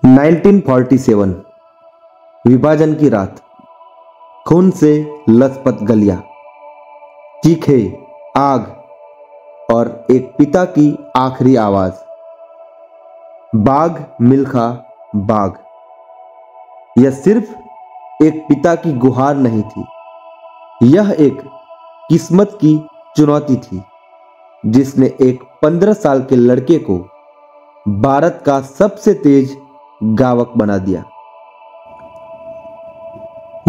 1947 विभाजन की रात। खून से लथपथ गलियां, चीखे, आग और एक पिता की आखिरी आवाज। बाघ मिल्खा बाघ। यह सिर्फ एक पिता की गुहार नहीं थी, यह एक किस्मत की चुनौती थी जिसने एक 15 साल के लड़के को भारत का सबसे तेज गावक बना दिया।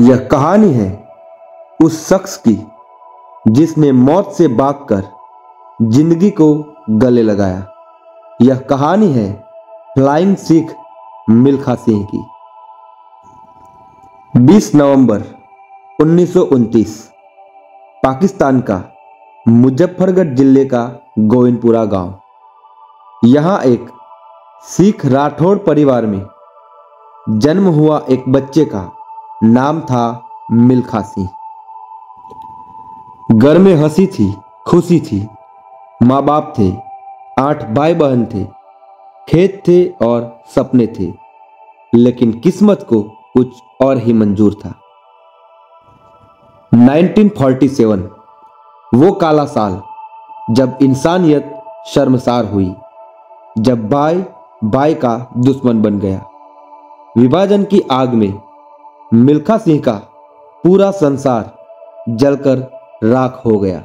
यह कहानी है उस शख्स की जिसने मौत से भागकर जिंदगी को गले लगाया। यह कहानी है फ्लाइंग सिख मिल्खा सिंह की। 20 नवंबर 1929 पाकिस्तान का मुजफ्फरगढ़ जिले का गोविंदपुरा गांव। यहां एक सिख राठौड़ परिवार में जन्म हुआ एक बच्चे का नाम था मिल्खा सिंह। घर में हंसी थी, खुशी थी, माँ बाप थे, 8 भाई बहन थे, खेत थे और सपने थे, लेकिन किस्मत को कुछ और ही मंजूर था। 1947 वो काला साल जब इंसानियत शर्मसार हुई, जब भाई भाई का दुश्मन बन गया। विभाजन की आग में मिल्खा सिंह का पूरा संसार जलकर राख हो गया।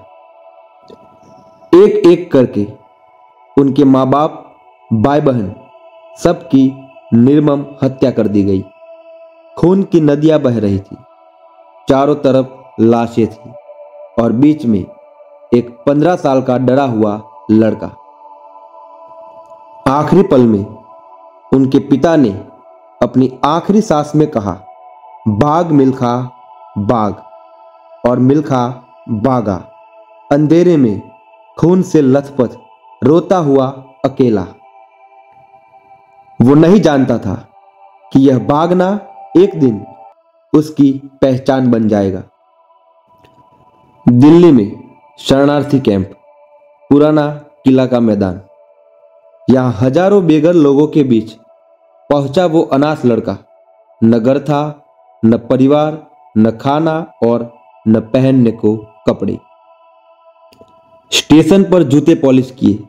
एक एक करके उनके माँ बाप, भाई बहन सबकी निर्मम हत्या कर दी गई। खून की नदियां बह रही थी, चारों तरफ लाशें थी और बीच में एक 15 साल का डरा हुआ लड़का। आखिरी पल में उनके पिता ने अपनी आखिरी सांस में कहा, भाग मिल्खा भाग। और मिल्खा भागा, अंधेरे में खून से लथपथ रोता हुआ अकेला। वो नहीं जानता था कि यह भागना एक दिन उसकी पहचान बन जाएगा। दिल्ली में शरणार्थी कैंप, पुराना किला का मैदान। यहां हजारों बेघर लोगों के बीच पहुंचा वो अनाथ लड़का। न घर था, न परिवार, न खाना और न पहनने को कपड़े। स्टेशन पर जूते पॉलिश किए,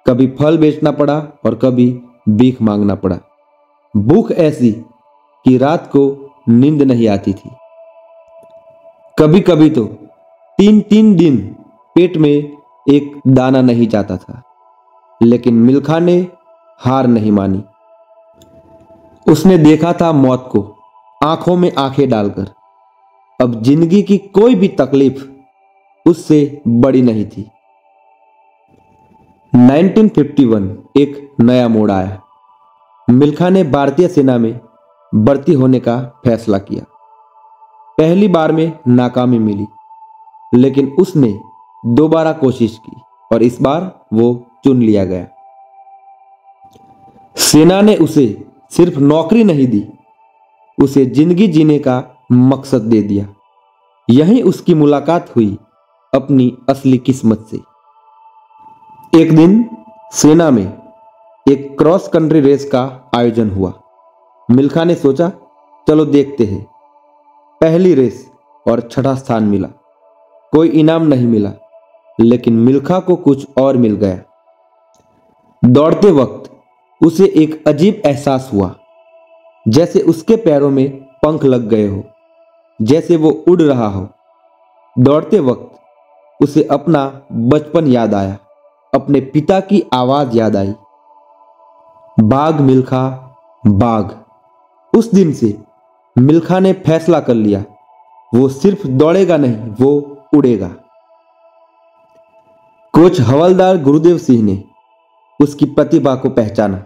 कभी फल बेचना पड़ा और कभी भीख मांगना पड़ा। भूख ऐसी कि रात को नींद नहीं आती थी। कभी कभी तो 3-3 दिन पेट में एक दाना नहीं जाता था, लेकिन मिल्खा ने हार नहीं मानी। उसने देखा था मौत को आंखों में आंखें डालकर। अब जिंदगी की कोई भी तकलीफ उससे बड़ी नहीं थी। 1951 एक नया मोड़ आया। मिल्खा ने भारतीय सेना में भर्ती होने का फैसला किया। पहली बार में नाकामी मिली, लेकिन उसने दोबारा कोशिश की और इस बार वो चुन लिया गया। सेना ने उसे सिर्फ नौकरी नहीं दी, उसे जिंदगी जीने का मकसद दे दिया। यहीं उसकी मुलाकात हुई अपनी असली किस्मत से। एक दिन सेना में एक क्रॉस कंट्री रेस का आयोजन हुआ। मिल्खा ने सोचा, चलो देखते हैं। पहली रेस और 6ठा स्थान मिला। कोई इनाम नहीं मिला, लेकिन मिल्खा को कुछ और मिल गया। दौड़ते वक्त उसे एक अजीब एहसास हुआ, जैसे उसके पैरों में पंख लग गए हो, जैसे वो उड़ रहा हो। दौड़ते वक्त उसे अपना बचपन याद आया, अपने पिता की आवाज याद आई, भाग मिल्खा भाग। उस दिन से मिल्खा ने फैसला कर लिया, वो सिर्फ दौड़ेगा नहीं, वो उड़ेगा। कोच हवलदार गुरुदेव सिंह ने उसकी प्रतिभा को पहचाना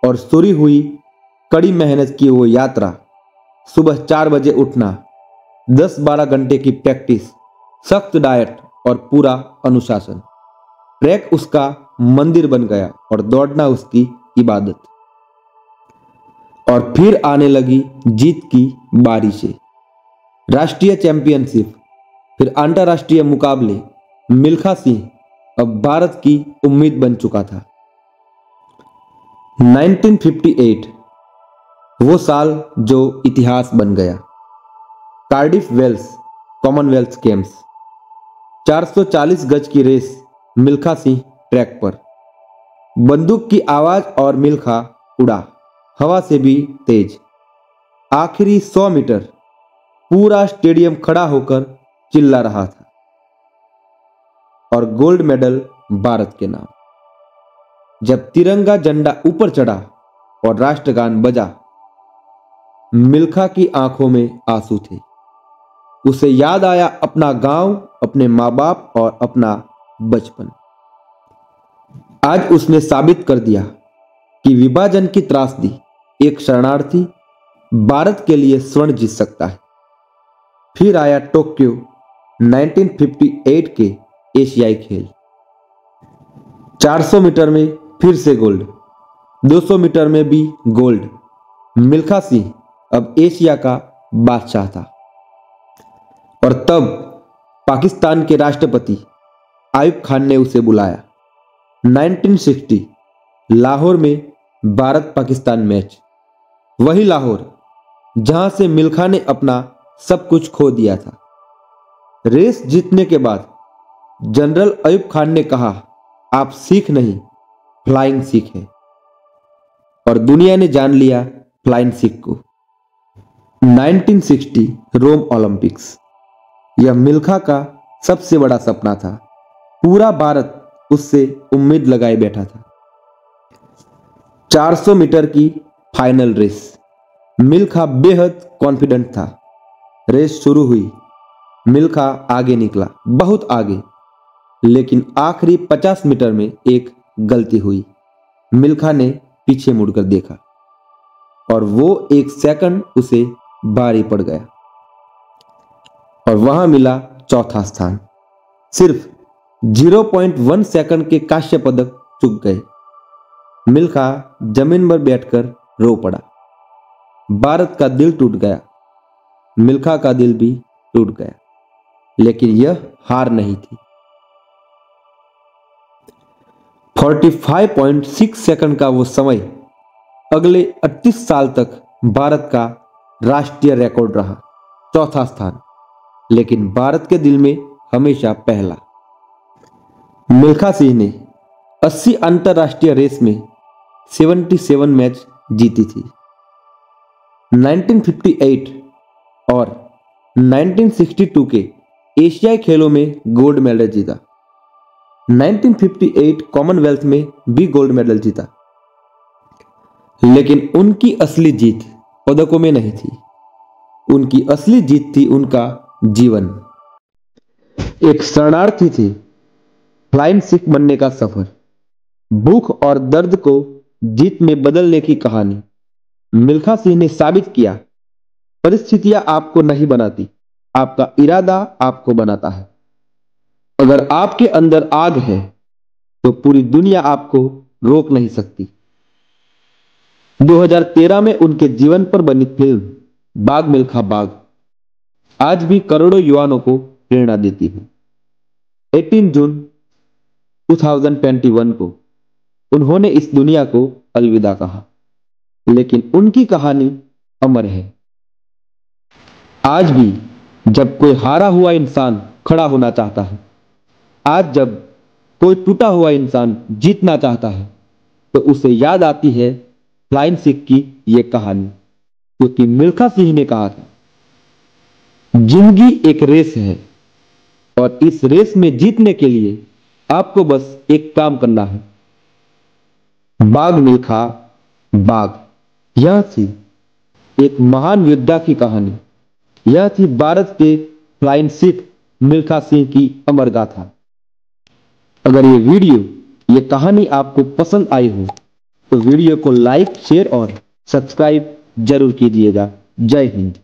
और शुरू हुई कड़ी मेहनत की वो यात्रा। सुबह 4 बजे उठना, 10-12 घंटे की प्रैक्टिस, सख्त डाइट और पूरा अनुशासन। ट्रैक उसका मंदिर बन गया और दौड़ना उसकी इबादत। और फिर आने लगी जीत की बारिशें। राष्ट्रीय चैंपियनशिप, फिर अंतर्राष्ट्रीय मुकाबले। मिल्खा सिंह अब भारत की उम्मीद बन चुका था। 1958 वो साल जो इतिहास बन गया। कार्डिफ वेल्स कॉमनवेल्थ गेम्स, 440 गज की रेस, मिल्खा सिंह ट्रैक पर, बंदूक की आवाज और मिल्खा उड़ा, हवा से भी तेज। आखिरी 100 मीटर पूरा स्टेडियम खड़ा होकर चिल्ला रहा था और गोल्ड मेडल भारत के नाम। जब तिरंगा झंडा ऊपर चढ़ा और राष्ट्रगान बजा, मिल्खा की आंखों में आंसू थे। उसे याद आया अपना गांव, अपने माँ बाप और अपना बचपन। आज उसने साबित कर दिया कि विभाजन की त्रासदी एक शरणार्थी भारत के लिए स्वर्ण जीत सकता है। फिर आया टोक्यो 1958 के एशियाई खेल। 400 मीटर में फिर से गोल्ड, 200 मीटर में भी गोल्ड। मिल्खा सिंह अब एशिया का बादशाह था। और तब पाकिस्तान के राष्ट्रपति आयुब खान ने उसे बुलाया। 1960 लाहौर में भारत पाकिस्तान मैच, वही लाहौर जहां से मिल्खा ने अपना सब कुछ खो दिया था। रेस जीतने के बाद जनरल आयुब खान ने कहा, आप सिख नहीं फ्लाइंग सिख है। और दुनिया ने जान लिया फ्लाइंग सिख को। 1960 रोम ओलंपिक्स, यह मिल्खा का सबसे बड़ा सपना था। पूरा भारत उससे उम्मीद लगाए बैठा था। 400 मीटर की फाइनल रेस, मिल्खा बेहद कॉन्फिडेंट था। रेस शुरू हुई, मिल्खा आगे निकला, बहुत आगे। लेकिन आखिरी 50 मीटर में एक गलती हुई। मिल्खा ने पीछे मुड़कर देखा और वो एक सेकंड उसे भारी पड़ गया और वहां मिला चौथा स्थान। सिर्फ 0.1 सेकंड के कांस्य पदक चूक गए। मिल्खा जमीन पर बैठकर रो पड़ा। भारत का दिल टूट गया, मिल्खा का दिल भी टूट गया। लेकिन यह हार नहीं थी। 45.6 सेकंड का वो समय अगले 38 साल तक भारत का राष्ट्रीय रिकॉर्ड रहा। चौथा स्थान, लेकिन भारत के दिल में हमेशा पहला। मिल्खा सिंह ने 80 अंतरराष्ट्रीय रेस में 77 मैच जीती थी। 1958 और 1962 के एशियाई खेलों में गोल्ड मेडल जीता। 1958 कॉमनवेल्थ में भी गोल्ड मेडल जीता। लेकिन उनकी असली जीत पदकों में नहीं थी। उनकी असली जीत थी उनका जीवन। एक शरणार्थी थे, फ्लाइंग सिख बनने का सफर, भूख और दर्द को जीत में बदलने की कहानी। मिल्खा सिंह ने साबित किया, परिस्थितियां आपको नहीं बनाती, आपका इरादा आपको बनाता है। अगर आपके अंदर आग है तो पूरी दुनिया आपको रोक नहीं सकती। 2013 में उनके जीवन पर बनी फिल्म बाघ मिल्खा बाघ आज भी करोड़ों युवाओं को प्रेरणा देती है। 18 जून 2021 को उन्होंने इस दुनिया को अलविदा कहा, लेकिन उनकी कहानी अमर है। आज भी जब कोई हारा हुआ इंसान खड़ा होना चाहता है, आज जब कोई टूटा हुआ इंसान जीतना चाहता है, तो उसे याद आती है फ्लाइंग सिख की यह कहानी। क्योंकि मिल्खा सिंह ने कहा था, जिंदगी एक रेस है और इस रेस में जीतने के लिए आपको बस एक काम करना है। बाघ मिल्खा बाघ, यह थी एक महान योद्धा की कहानी। यह थी भारत के फ्लाइंग सिख मिल्खा सिंह की अमर गाथा। अगर ये वीडियो, ये कहानी आपको पसंद आई हो तो वीडियो को लाइक, शेयर और सब्सक्राइब जरूर कीजिएगा। जय हिंद।